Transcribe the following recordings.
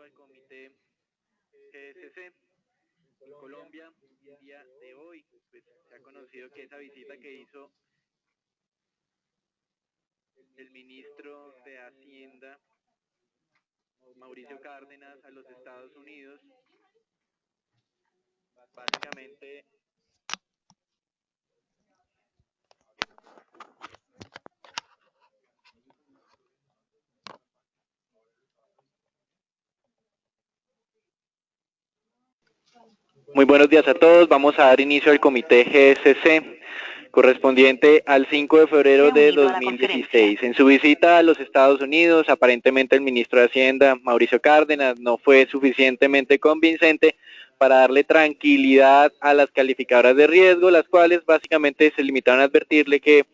inicio al comité GSC en Colombia el día de hoy. Pues se ha conocido que esa visita que hizo el ministro de Hacienda, Mauricio Cárdenas, a los Estados Unidos, básicamente Muy buenos días a todos. Vamos a dar inicio al comité GSC correspondiente al 5 de febrero de 2016. En su visita a los Estados Unidos, aparentemente el ministro de Hacienda, Mauricio Cárdenas, no fue suficientemente convincente para darle tranquilidad a las calificadoras de riesgo, las cuales básicamente se limitaron a advertirle que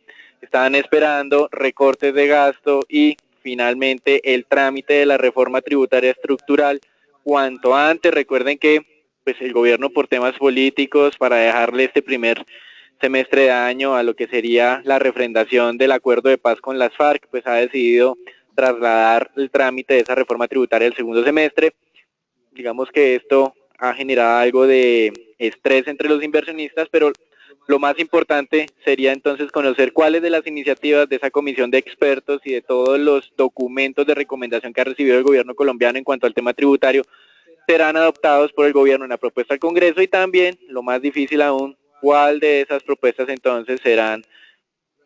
estaban esperando recortes de gasto y finalmente el trámite de la reforma tributaria estructural cuanto antes. Recuerden que pues el gobierno, por temas políticos, para dejarle este primer semestre de año a lo que sería la refrendación del acuerdo de paz con las FARC, pues ha decidido trasladar el trámite de esa reforma tributaria al segundo semestre. Digamos que esto ha generado algo de estrés entre los inversionistas, pero lo más importante sería entonces conocer cuáles de las iniciativas de esa comisión de expertos y de todos los documentos de recomendación que ha recibido el gobierno colombiano en cuanto al tema tributario serán adoptados por el gobierno en la propuesta al Congreso, y también, lo más difícil aún, cuál de esas propuestas entonces serán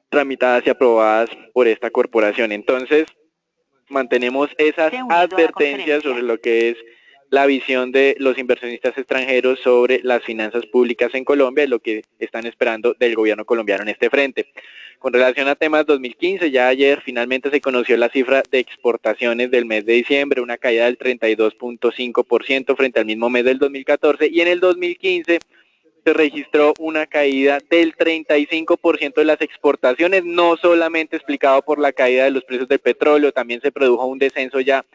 tramitadas y aprobadas por esta corporación. Entonces, mantenemos esas advertencias sobre lo que es la visión de los inversionistas extranjeros sobre las finanzas públicas en Colombia y lo que están esperando del gobierno colombiano en este frente. Con relación a temas 2015, ya ayer finalmente se conoció la cifra de exportaciones del mes de diciembre, una caída del 32.5% frente al mismo mes del 2014, y en el 2015 se registró una caída del 35% de las exportaciones, no solamente explicado por la caída de los precios del petróleo, también se produjo un descenso ya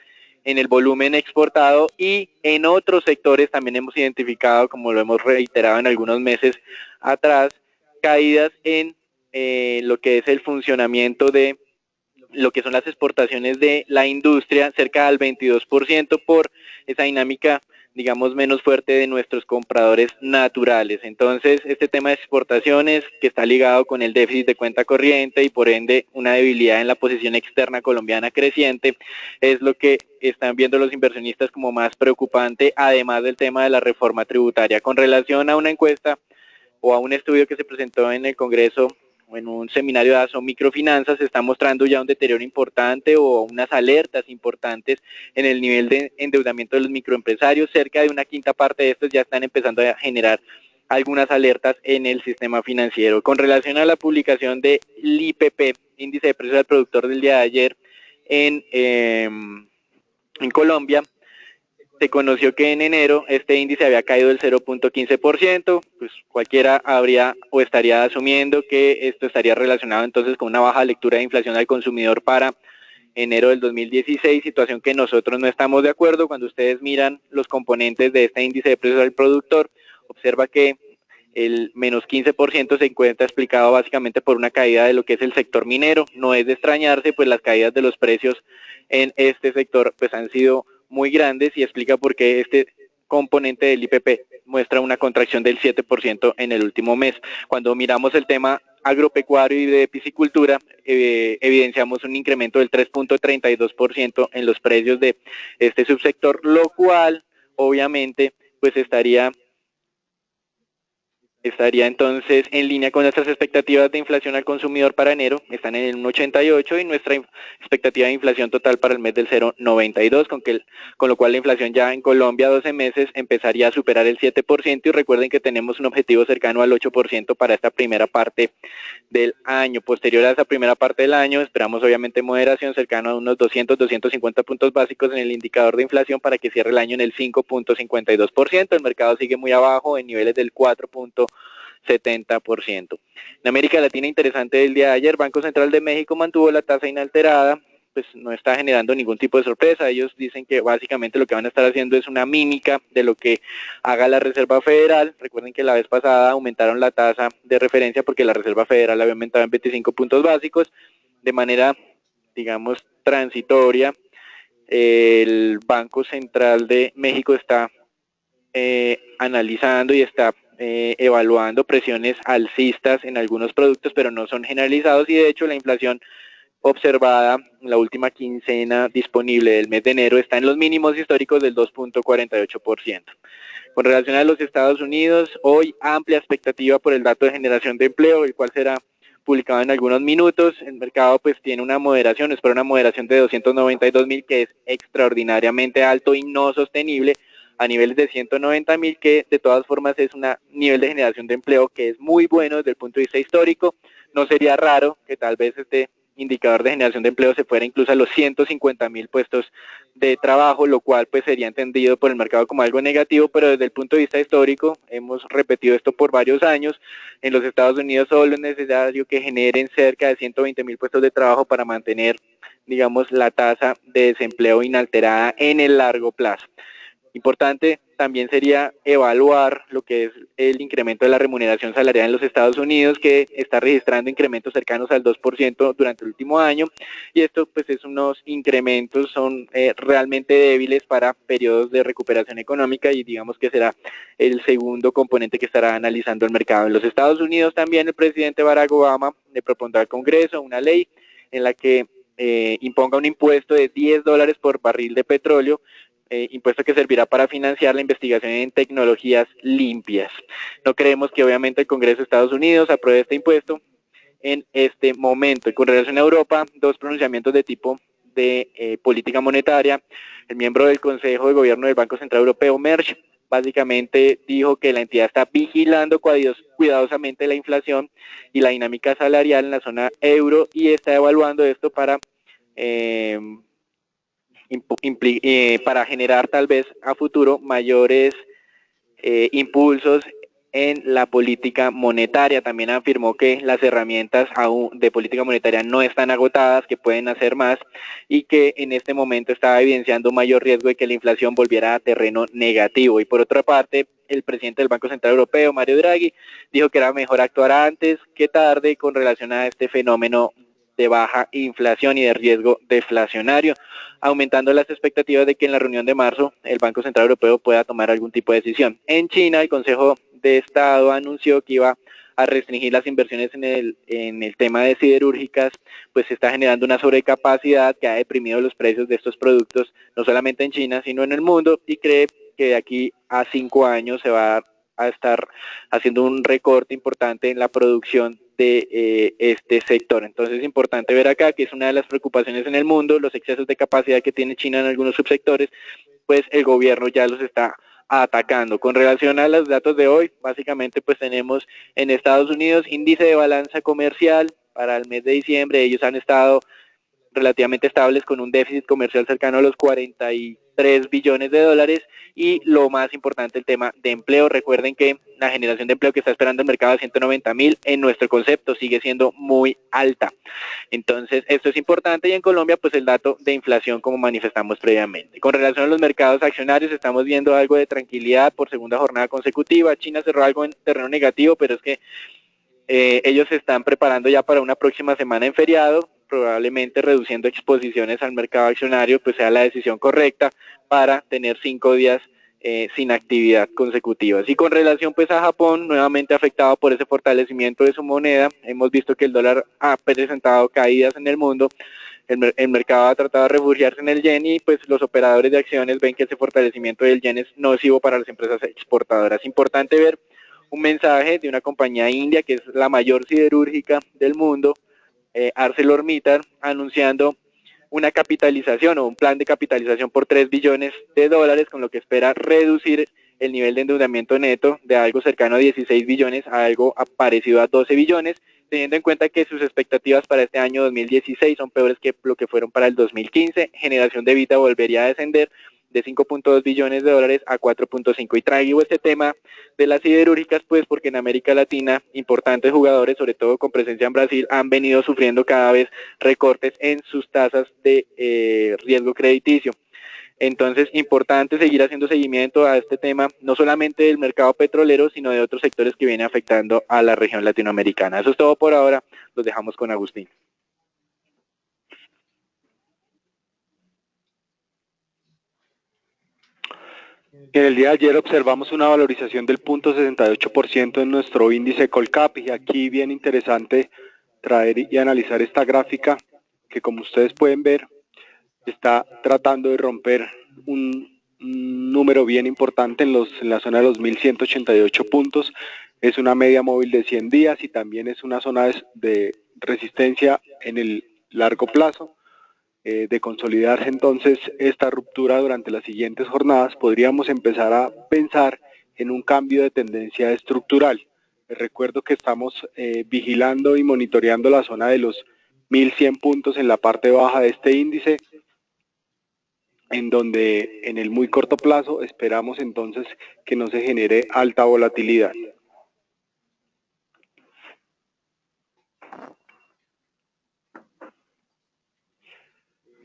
en el volumen exportado, y en otros sectores también hemos identificado, como lo hemos reiterado en algunos meses atrás, caídas en lo que es el funcionamiento de lo que son las exportaciones de la industria, cerca del 22% por esa dinámica, digamos, menos fuerte de nuestros compradores naturales. Entonces, este tema de exportaciones, que está ligado con el déficit de cuenta corriente y por ende una debilidad en la posición externa colombiana creciente, es lo que están viendo los inversionistas como más preocupante, además del tema de la reforma tributaria. Con relación a una encuesta o a un estudio que se presentó en el Congreso o en un seminario de ASO Microfinanzas, se está mostrando ya un deterioro importante o unas alertas importantes en el nivel de endeudamiento de los microempresarios. Cerca de una quinta parte de estos ya están empezando a generar algunas alertas en el sistema financiero. Con relación a la publicación del IPP, índice de precios al productor, del día de ayer en Colombia, se conoció que en enero este índice había caído del 0.15%, pues cualquiera habría o estaría asumiendo que esto estaría relacionado entonces con una baja lectura de inflación al consumidor para enero del 2016, situación que nosotros no estamos de acuerdo. Cuando ustedes miran los componentes de este índice de precios al productor, observa que el menos 15% se encuentra explicado básicamente por una caída de lo que es el sector minero. No es de extrañarse, pues las caídas de los precios en este sector pues han sido muy grandes, y explica por qué este componente del IPP muestra una contracción del 7% en el último mes. Cuando miramos el tema agropecuario y de piscicultura, evidenciamos un incremento del 3.32% en los precios de este subsector, lo cual obviamente pues estaría entonces en línea con nuestras expectativas de inflación al consumidor para enero. Están en el 1.88 y nuestra expectativa de inflación total para el mes del 0.92, con lo cual la inflación ya en Colombia a 12 meses empezaría a superar el 7%, y recuerden que tenemos un objetivo cercano al 8% para esta primera parte del año. Posterior a esa primera parte del año esperamos obviamente moderación cercano a unos 200-250 puntos básicos en el indicador de inflación para que cierre el año en el 5.52%. El mercado sigue muy abajo en niveles del 4.70%. En América Latina, interesante el día de ayer, Banco Central de México mantuvo la tasa inalterada, pues no está generando ningún tipo de sorpresa. Ellos dicen que básicamente lo que van a estar haciendo es una mímica de lo que haga la Reserva Federal. Recuerden que la vez pasada aumentaron la tasa de referencia porque la Reserva Federal había aumentado en 25 puntos básicos de manera, digamos, transitoria, el Banco Central de México está analizando y está evaluando presiones alcistas en algunos productos, pero no son generalizados, y de hecho la inflación observada en la última quincena disponible del mes de enero está en los mínimos históricos del 2.48%. Con relación a los Estados Unidos, hoy amplia expectativa por el dato de generación de empleo, el cual será publicado en algunos minutos. El mercado pues tiene una moderación, espera una moderación de 292.000, que es extraordinariamente alto y no sostenible, a niveles de 190.000, que de todas formas es un nivel de generación de empleo que es muy bueno desde el punto de vista histórico. No sería raro que tal vez este indicador de generación de empleo se fuera incluso a los 150.000 puestos de trabajo, lo cual pues sería entendido por el mercado como algo negativo, pero desde el punto de vista histórico, hemos repetido esto por varios años, en los Estados Unidos solo es necesario que generen cerca de 120.000 puestos de trabajo para mantener, digamos, la tasa de desempleo inalterada en el largo plazo. Importante también sería evaluar lo que es el incremento de la remuneración salarial en los Estados Unidos, que está registrando incrementos cercanos al 2% durante el último año, y esto pues es unos incrementos, son realmente débiles para periodos de recuperación económica, y digamos que será el segundo componente que estará analizando el mercado. En los Estados Unidos también el presidente Barack Obama le propondrá al Congreso una ley en la que imponga un impuesto de $10 por barril de petróleo, impuesto que servirá para financiar la investigación en tecnologías limpias. No creemos que obviamente el Congreso de Estados Unidos apruebe este impuesto en este momento. Y con relación a Europa, dos pronunciamientos de tipo de política monetaria. El miembro del Consejo de Gobierno del Banco Central Europeo, Mersch, básicamente dijo que la entidad está vigilando cuidadosamente la inflación y la dinámica salarial en la zona euro, y está evaluando esto para generar tal vez a futuro mayores impulsos en la política monetaria. También afirmó que las herramientas aún de política monetaria no están agotadas, que pueden hacer más, y que en este momento estaba evidenciando mayor riesgo de que la inflación volviera a terreno negativo. Y por otra parte, el presidente del Banco Central Europeo, Mario Draghi, dijo que era mejor actuar antes que tarde con relación a este fenómeno de baja inflación y de riesgo deflacionario, aumentando las expectativas de que en la reunión de marzo el Banco Central Europeo pueda tomar algún tipo de decisión. En China, el Consejo de Estado anunció que iba a restringir las inversiones en el tema de siderúrgicas, pues se está generando una sobrecapacidad que ha deprimido los precios de estos productos, no solamente en China, sino en el mundo, y cree que de aquí a 5 años se va a estar haciendo un recorte importante en la producción de este sector. Entonces es importante ver acá que es una de las preocupaciones en el mundo, los excesos de capacidad que tiene China en algunos subsectores, pues el gobierno ya los está atacando. Con relación a los datos de hoy, básicamente pues tenemos en Estados Unidos índice de balanza comercial para el mes de diciembre. Ellos han estado relativamente estables con un déficit comercial cercano a los 43 billones de dólares, y lo más importante, el tema de empleo. Recuerden que la generación de empleo que está esperando el mercado de 190.000 en nuestro concepto sigue siendo muy alta. Entonces esto es importante, y en Colombia pues el dato de inflación, como manifestamos previamente. Con relación a los mercados accionarios, estamos viendo algo de tranquilidad por segunda jornada consecutiva. China cerró algo en terreno negativo, pero es que ellos se están preparando ya para una próxima semana en feriado, probablemente reduciendo exposiciones al mercado accionario, pues sea la decisión correcta para tener 5 días sin actividad consecutivas. Y con relación pues a Japón, nuevamente afectado por ese fortalecimiento de su moneda, hemos visto que el dólar ha presentado caídas en el mundo. El mercado ha tratado de refugiarse en el yen, y pues los operadores de acciones ven que ese fortalecimiento del yen es nocivo para las empresas exportadoras. Importante ver un mensaje de una compañía india que es la mayor siderúrgica del mundo, ArcelorMittal, anunciando una capitalización o un plan de capitalización por 3 billones de dólares, con lo que espera reducir el nivel de endeudamiento neto de algo cercano a 16 billones a algo parecido a 12 billones, teniendo en cuenta que sus expectativas para este año 2016 son peores que lo que fueron para el 2015. Generación de EBITDA volvería a descender de 5.2 billones de dólares a 4.5. Y traigo este tema de las siderúrgicas pues porque en América Latina importantes jugadores, sobre todo con presencia en Brasil, han venido sufriendo cada vez recortes en sus tasas de riesgo crediticio. Entonces, importante seguir haciendo seguimiento a este tema, no solamente del mercado petrolero, sino de otros sectores que vienen afectando a la región latinoamericana. Eso es todo por ahora, los dejamos con Agustín. En el día de ayer observamos una valorización del 0.68% en nuestro índice Colcap y aquí bien interesante traer y analizar esta gráfica que, como ustedes pueden ver, está tratando de romper un número bien importante en la zona de los 1188 puntos. Es una media móvil de 100 días y también es una zona de resistencia en el largo plazo. De consolidarse entonces esta ruptura durante las siguientes jornadas, podríamos empezar a pensar en un cambio de tendencia estructural. Les recuerdo que estamos vigilando y monitoreando la zona de los 1100 puntos en la parte baja de este índice, en donde en el muy corto plazo esperamos entonces que no se genere alta volatilidad.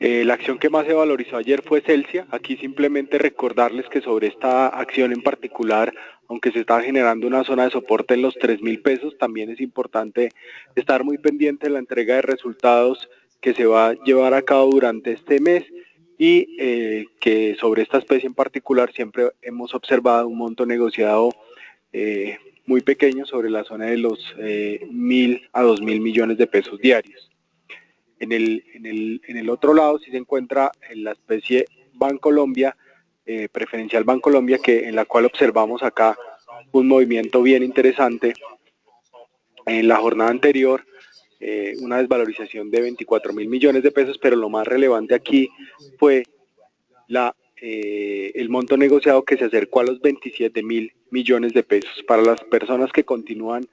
La acción que más se valorizó ayer fue Celsia. Aquí simplemente recordarles que sobre esta acción en particular, aunque se está generando una zona de soporte en los 3.000 pesos, también es importante estar muy pendiente de la entrega de resultados que se va a llevar a cabo durante este mes y que sobre esta especie en particular siempre hemos observado un monto negociado muy pequeño sobre la zona de los 1.000 a 2.000 millones de pesos diarios. En el otro lado sí se encuentra en la especie Bancolombia, preferencial Bancolombia, en la cual observamos acá un movimiento bien interesante. En la jornada anterior, una desvalorización de 24.000 millones de pesos, pero lo más relevante aquí fue el monto negociado que se acercó a los 27.000 millones de pesos. Para las personas que continúan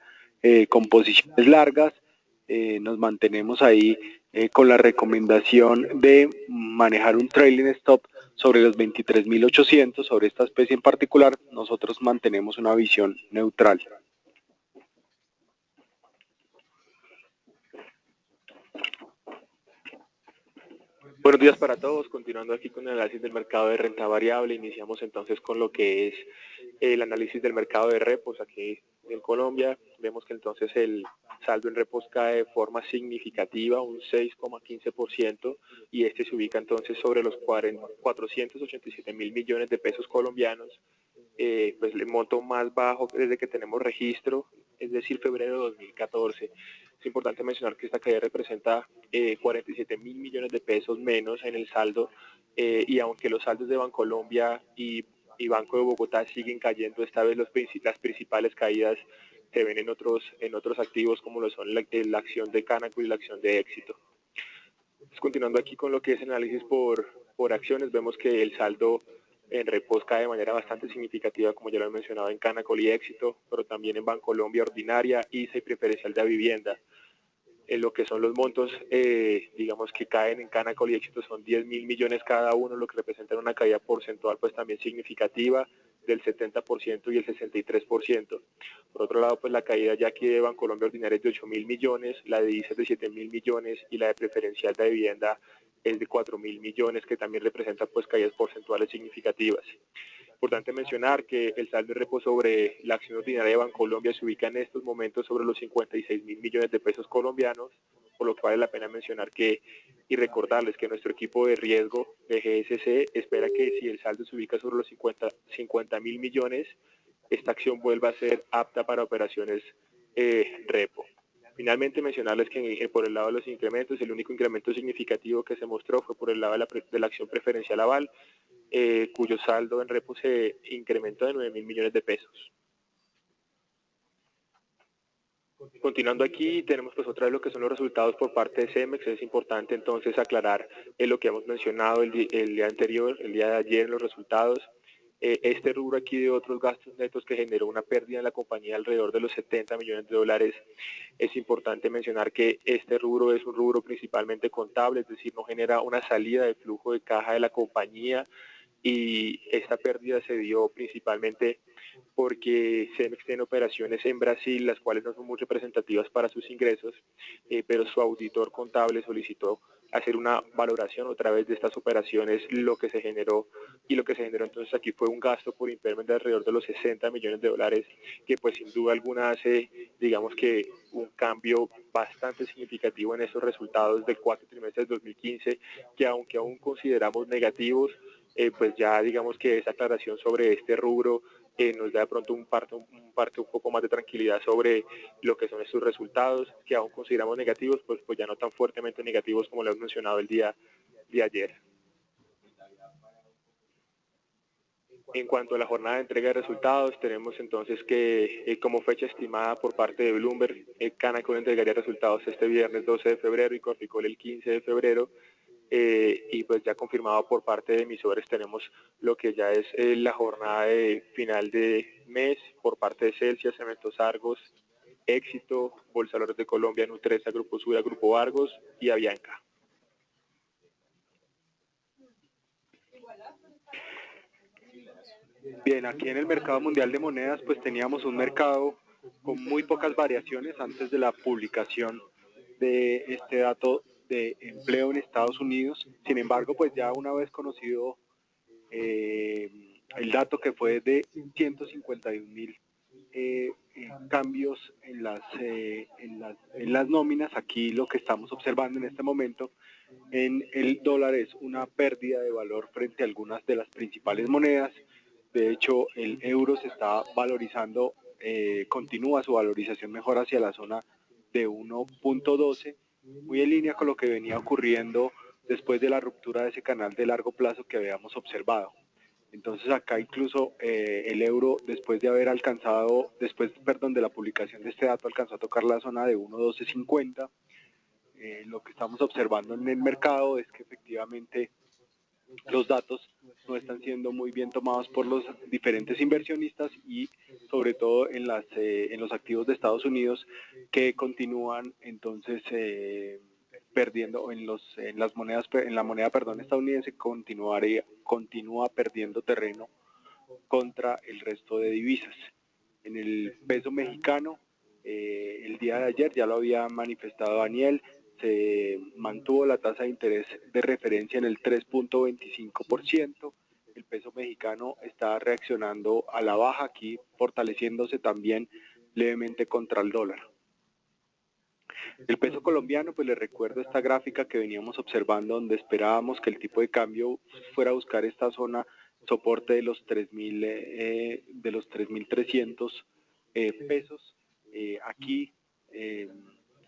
con posiciones largas, nos mantenemos ahí con la recomendación de manejar un trailing stop sobre los 23.800, sobre esta especie en particular. Nosotros mantenemos una visión neutral. Buenos días para todos. Continuando aquí con el análisis del mercado de renta variable, iniciamos entonces con lo que es el análisis del mercado de repos aquí en Colombia. Vemos que entonces el saldo en repos cae de forma significativa, un 6,15%, y este se ubica entonces sobre los 487.000 millones de pesos colombianos, pues el monto más bajo desde que tenemos registro, es decir, febrero de 2014. Es importante mencionar que esta caída representa 47.000 millones de pesos menos en el saldo, y aunque los saldos de Bancolombia y Banco de Bogotá siguen cayendo, esta vez las principales caídas se ven en otros activos como lo son la acción de Canacol y la acción de Éxito. Pues continuando aquí con lo que es análisis por acciones, vemos que el saldo en repos cae de manera bastante significativa, como ya lo he mencionado, en Canacol y Éxito, pero también en Bancolombia Ordinaria, ISA y Preferencial de Vivienda. En lo que son los montos, digamos que caen en Canacol y Éxito son 10.000 millones cada uno, lo que representa una caída porcentual pues también significativa del 70% y el 63%. Por otro lado, pues la caída ya aquí de Bancolombia Ordinaria es de 8.000 millones, la de ISA es de 7.000 millones y la de Preferencial de Vivienda es de 4.000 millones, que también representa pues caídas porcentuales significativas. Importante mencionar que el saldo de repo sobre la acción ordinaria de Bancolombia se ubica en estos momentos sobre los 56.000 millones de pesos colombianos, por lo que vale la pena mencionar y recordarles que nuestro equipo de riesgo de GSC espera que si el saldo se ubica sobre los 50.000 millones, esta acción vuelva a ser apta para operaciones repo. Finalmente, mencionarles que por el lado de los incrementos, el único incremento significativo que se mostró fue por el lado de la acción preferencial aval, cuyo saldo en repo se incrementó de 9.000 millones de pesos. Continuando aquí, tenemos pues otra vez lo que son los resultados por parte de Cemex. Es importante entonces aclarar lo que hemos mencionado el día anterior, el día de ayer en los resultados. Este rubro aquí de otros gastos netos que generó una pérdida en la compañía alrededor de los 70 millones de dólares. Es importante mencionar que este rubro es un rubro principalmente contable, es decir, no genera una salida de flujo de caja de la compañía, y esta pérdida se dio principalmente porque Cemex tiene operaciones en Brasil, las cuales no son muy representativas para sus ingresos, pero su auditor contable solicitó hacer una valoración otra vez de estas operaciones, lo que se generó entonces aquí fue un gasto por impairment de alrededor de los 60 millones de dólares, que pues sin duda alguna hace, digamos que un cambio bastante significativo en esos resultados del cuarto trimestre del 2015, que aunque aún consideramos negativos, pues ya digamos que esa aclaración sobre este rubro nos da de pronto un parte un poco más de tranquilidad sobre lo que son estos resultados, que aún consideramos negativos, pues ya no tan fuertemente negativos como lo hemos mencionado el día de ayer. En cuanto a la jornada de entrega de resultados, tenemos entonces que como fecha estimada por parte de Bloomberg, Canacol entregaría resultados este viernes 12 de febrero y Corficol el 15 de febrero. Y pues ya confirmado por parte de emisores tenemos lo que ya es la jornada de final de mes por parte de Celsius, Cementos Argos, Éxito, Bolsa Valores de Colombia, Nutresa, Grupo Sura, Grupo Argos y Avianca. Bien, aquí en el mercado mundial de monedas pues teníamos un mercado con muy pocas variaciones antes de la publicación de este dato de empleo en Estados Unidos. Sin embargo, pues ya una vez conocido el dato que fue de 151.000 cambios en las nóminas, aquí lo que estamos observando en este momento en el dólar es una pérdida de valor frente a algunas de las principales monedas. De hecho, el euro se está valorizando, continúa su valorización mejor hacia la zona de 1.12, muy en línea con lo que venía ocurriendo después de la ruptura de ese canal de largo plazo que habíamos observado. Entonces acá incluso el euro, después de haber alcanzado, de la publicación de este dato, alcanzó a tocar la zona de 1.1250. Lo que estamos observando en el mercado es que efectivamente los datos no están siendo muy bien tomados por los diferentes inversionistas y sobre todo en los activos de Estados Unidos, que continúan entonces perdiendo en la moneda estadounidense, continúa perdiendo terreno contra el resto de divisas. En el peso mexicano, el día de ayer ya lo había manifestado Daniel, se mantuvo la tasa de interés de referencia en el 3.25%. El peso mexicano está reaccionando a la baja aquí, fortaleciéndose también levemente contra el dólar. El peso colombiano, pues les recuerdo esta gráfica que veníamos observando, donde esperábamos que el tipo de cambio fuera a buscar esta zona soporte de los 3.300 pesos. Aquí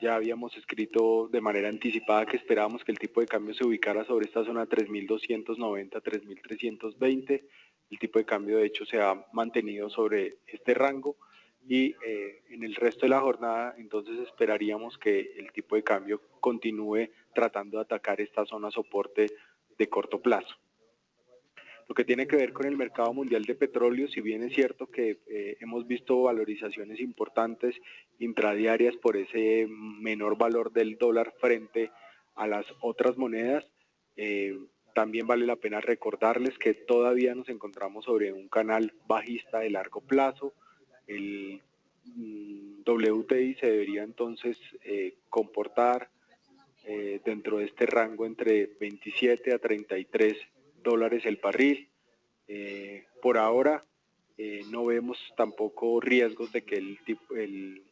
ya habíamos escrito de manera anticipada que esperábamos que el tipo de cambio se ubicara sobre esta zona 3.290, 3.320. El tipo de cambio de hecho se ha mantenido sobre este rango y en el resto de la jornada entonces esperaríamos que el tipo de cambio continúe tratando de atacar esta zona soporte de corto plazo. Lo que tiene que ver con el mercado mundial de petróleo, si bien es cierto que hemos visto valorizaciones importantes intradiarias por ese menor valor del dólar frente a las otras monedas, también vale la pena recordarles que todavía nos encontramos sobre un canal bajista de largo plazo. El WTI se debería entonces comportar dentro de este rango entre 27 a 33 dólares el barril. Por ahora no vemos tampoco riesgos de que el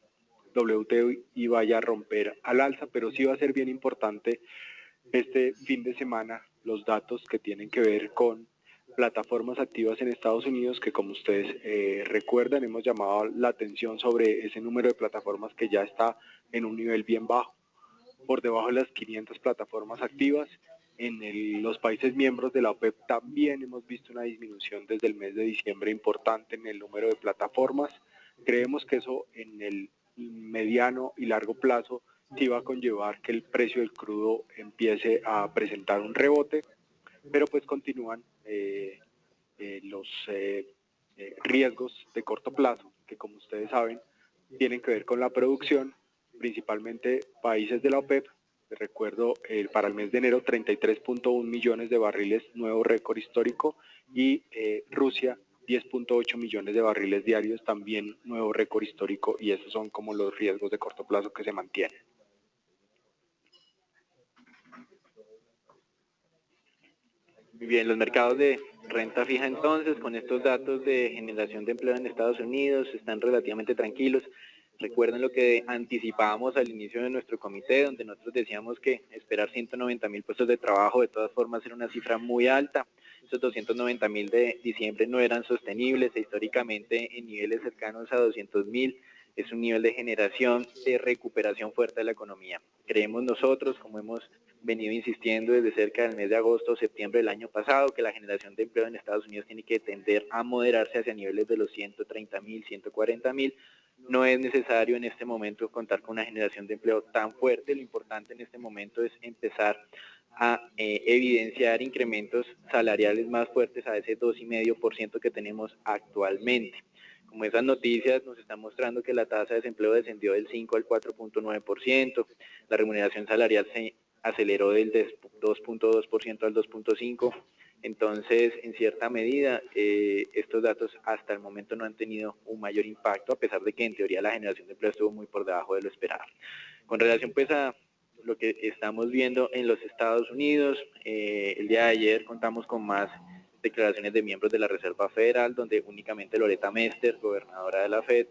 WTI vaya a romper al alza, pero sí va a ser bien importante este fin de semana los datos que tienen que ver con plataformas activas en Estados Unidos, que como ustedes recuerdan hemos llamado la atención sobre ese número de plataformas que ya está en un nivel bien bajo, por debajo de las 500 plataformas activas. En los países miembros de la OPEP también hemos visto una disminución desde el mes de diciembre importante en el número de plataformas. Creemos que eso en el mediano y largo plazo sí va a conllevar que el precio del crudo empiece a presentar un rebote, pero pues continúan los riesgos de corto plazo, que como ustedes saben tienen que ver con la producción, principalmente países de la OPEP. Recuerdo, para el mes de enero 33.1 millones de barriles, nuevo récord histórico, y Rusia 10.8 millones de barriles diarios, también nuevo récord histórico, y esos son como los riesgos de corto plazo que se mantienen. Muy bien, los mercados de renta fija entonces, con estos datos de generación de empleo en Estados Unidos, están relativamente tranquilos. Recuerden lo que anticipábamos al inicio de nuestro comité, donde nosotros decíamos que esperar 190.000 puestos de trabajo de todas formas era una cifra muy alta. Esos 290.000 de diciembre no eran sostenibles, históricamente en niveles cercanos a 200.000 es un nivel de generación, de recuperación fuerte de la economía. Creemos nosotros, como hemos venido insistiendo desde cerca del mes de agosto o septiembre del año pasado, que la generación de empleo en Estados Unidos tiene que tender a moderarse hacia niveles de los 130.000, 140.000. No es necesario en este momento contar con una generación de empleo tan fuerte. Lo importante en este momento es empezar a evidenciar incrementos salariales más fuertes a ese 2,5% que tenemos actualmente. Como esas noticias nos están mostrando que la tasa de desempleo descendió del 5 al 4,9%, la remuneración salarial se aceleró del 2,2% al 2,5%, entonces en cierta medida estos datos hasta el momento no han tenido un mayor impacto, a pesar de que en teoría la generación de empleo estuvo muy por debajo de lo esperado. Con relación pues a lo que estamos viendo en los Estados Unidos, el día de ayer contamos con más declaraciones de miembros de la Reserva Federal, donde únicamente Loretta Mester, gobernadora de la Fed,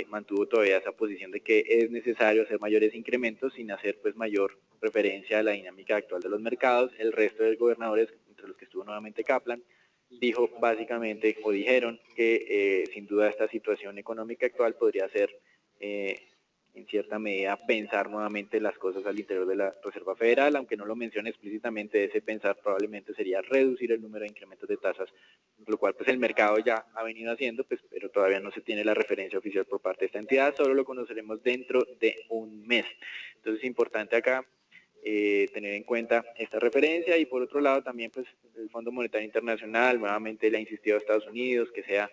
mantuvo todavía esa posición de que es necesario hacer mayores incrementos sin hacer pues mayor referencia a la dinámica actual de los mercados. El resto de gobernadores, entre los que estuvo nuevamente Kaplan, dijo básicamente o dijeron que sin duda esta situación económica actual podría ser en cierta medida pensar nuevamente las cosas al interior de la Reserva Federal, aunque no lo menciona explícitamente, ese pensar probablemente sería reducir el número de incrementos de tasas, lo cual pues el mercado ya ha venido haciendo, pues, pero todavía no se tiene la referencia oficial por parte de esta entidad, solo lo conoceremos dentro de un mes. Entonces es importante acá tener en cuenta esta referencia, y por otro lado también pues el Fondo Monetario Internacional nuevamente le ha insistido a Estados Unidos que sea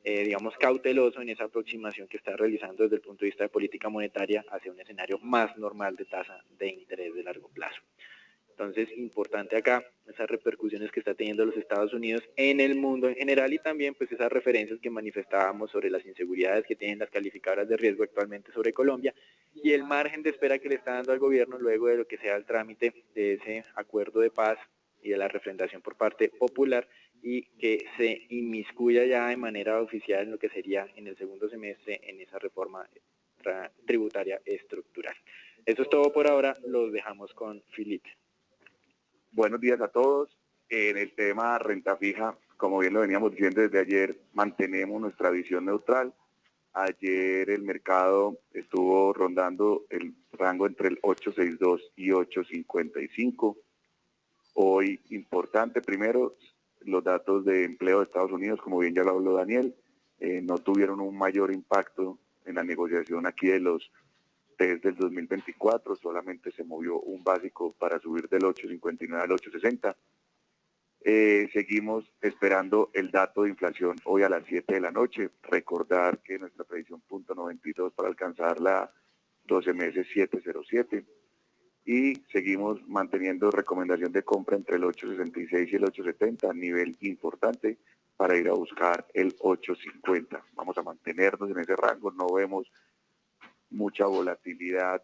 digamos cauteloso en esa aproximación que está realizando desde el punto de vista de política monetaria hacia un escenario más normal de tasa de interés de largo plazo. Entonces, importante acá esas repercusiones que está teniendo los Estados Unidos en el mundo en general, y también pues esas referencias que manifestábamos sobre las inseguridades que tienen las calificadoras de riesgo actualmente sobre Colombia y el margen de espera que le está dando al gobierno luego de lo que sea el trámite de ese acuerdo de paz y de la refrendación por parte popular, y que se inmiscuya ya de manera oficial en lo que sería en el segundo semestre en esa reforma tributaria estructural. Eso es todo por ahora, los dejamos con Felipe. Buenos días a todos. En el tema renta fija, como bien lo veníamos diciendo desde ayer, mantenemos nuestra visión neutral. Ayer el mercado estuvo rondando el rango entre el 8.62 y 8.55. Hoy, importante, primero, los datos de empleo de Estados Unidos, como bien ya lo habló Daniel, no tuvieron un mayor impacto en la negociación aquí de los test del 2024, solamente se movió un básico para subir del 8.59 al 8.60. Seguimos esperando el dato de inflación hoy a las 7 de la noche. Recordar que nuestra predicción .92 para alcanzar la 12 meses 7.07. Y seguimos manteniendo recomendación de compra entre el 8.66 y el 8.70, nivel importante para ir a buscar el 8.50. Vamos a mantenernos en ese rango, no vemos mucha volatilidad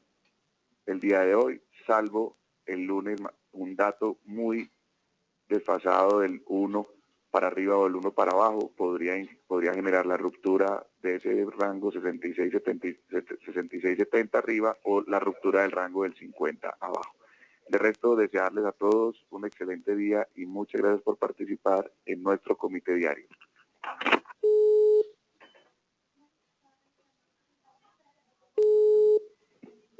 el día de hoy, salvo el lunes un dato muy desfasado del 1 para arriba o del 1 para abajo, podría generar la ruptura de ese rango 66-70 arriba o la ruptura del rango del 50 abajo. De resto, desearles a todos un excelente día y muchas gracias por participar en nuestro comité diario.